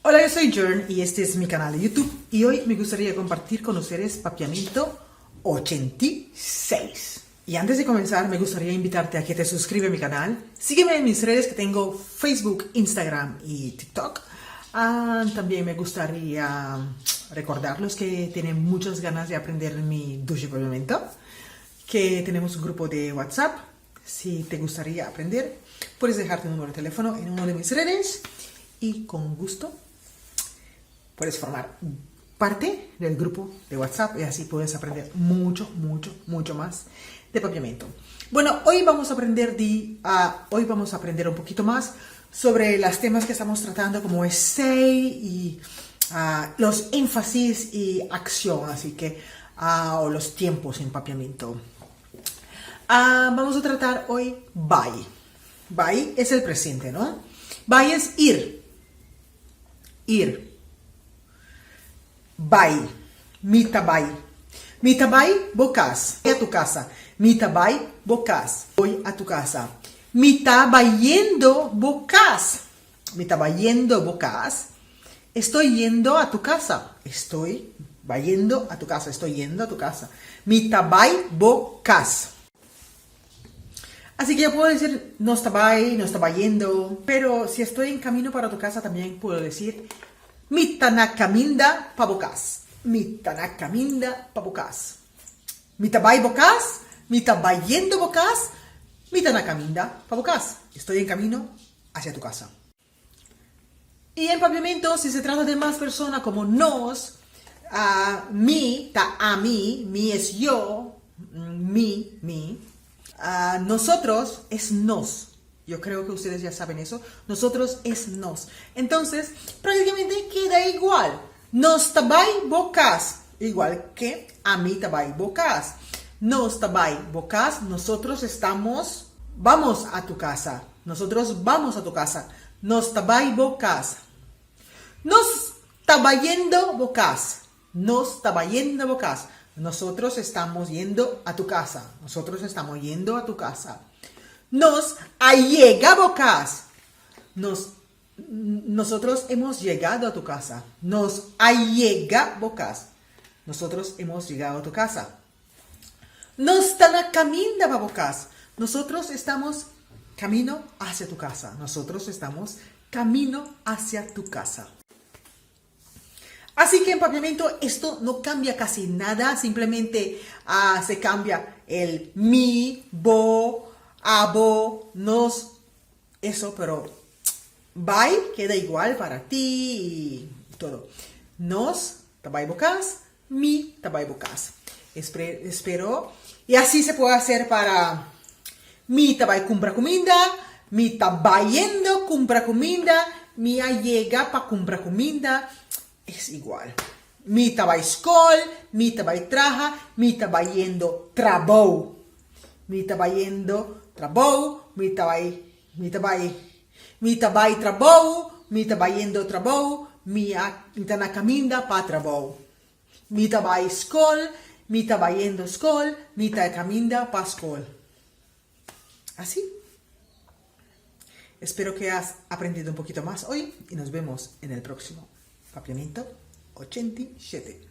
Hola, yo soy Jern y este es mi canal de YouTube y hoy me gustaría compartir con ustedes Papiamento 86. Y antes de comenzar me gustaría invitarte a que te suscribas a mi canal, sígueme en mis redes que tengo Facebook, Instagram y TikTok. También me gustaría recordarlos que tienen muchas ganas de aprender mi Duche Papiamento, que tenemos un grupo de WhatsApp. Si te gustaría aprender, puedes dejar tu número de teléfono en una de mis redes y con gusto puedes formar parte del grupo de WhatsApp y así puedes aprender mucho más de papiamento. Bueno, hoy vamos a aprender un poquito más sobre los temas que estamos tratando como essay y los énfasis y acción, así que o los tiempos en papiamento. Vamos a tratar hoy vai. Vai es el presente, ¿no? Vai es ir. Ir. Vai. Mita vai. Mita vai, bocas. Voy a tu casa. Mita vai, bocas. Voy a tu casa. Mita vayendo, bocas. Mita vayendo, bocas. Estoy yendo a tu casa. Estoy vayendo a tu casa. Estoy yendo a tu casa. Mita vai, bocas. Así que yo puedo decir, no estaba yendo, pero si estoy en camino para tu casa también puedo decir, mita na caminda pa bocas. Mita na caminda pa bocas. Mita vai bocas, mita vai yendo bocas, mita na caminda pa bocas. Estoy en camino hacia tu casa. Y en papiamento, si se trata de más personas como nos, mi, ta a mí, mi es yo, mi. Nosotros es nos. Yo creo que ustedes ya saben eso. Nosotros es nos. Entonces, prácticamente queda igual. Nos tabai bocas. Igual que a mí tabai bocas. Nos tabai bocas. Nosotros vamos a tu casa. Nosotros vamos a tu casa. Nos tabai bocas. Nos tabayendo bocas. Nos tabayendo bocas. Nosotros estamos yendo a tu casa. Nosotros estamos yendo a tu casa. Nos allega bocas. Nosotros hemos llegado a tu casa. Nos allega bocas. Nosotros hemos llegado a tu casa. Nos tana caminda bocas. Nosotros estamos camino hacia tu casa. Nosotros estamos camino hacia tu casa. Así que en papiamento esto no cambia casi nada, simplemente se cambia el mi, bo, abo, nos, eso, pero vai queda igual para ti y todo. Nos, tabai bocas, mi, tabai bocas. Espero, y así se puede hacer para mi tabai compra comida, mi tabai yendo compra comida, mi llega pa compra comida. Es igual. Mita vai skol, mita vai traja, mita vai yendo trabou. Mita vai yendo trabou, mita vai trabou, mita vai yendo trabou, mita na caminda pa trabou. Mita vai skol, mita vai yendo skol, mita caminda pa skol. Así. Espero que has aprendido un poquito más hoy y nos vemos en el próximo Papiamento 87.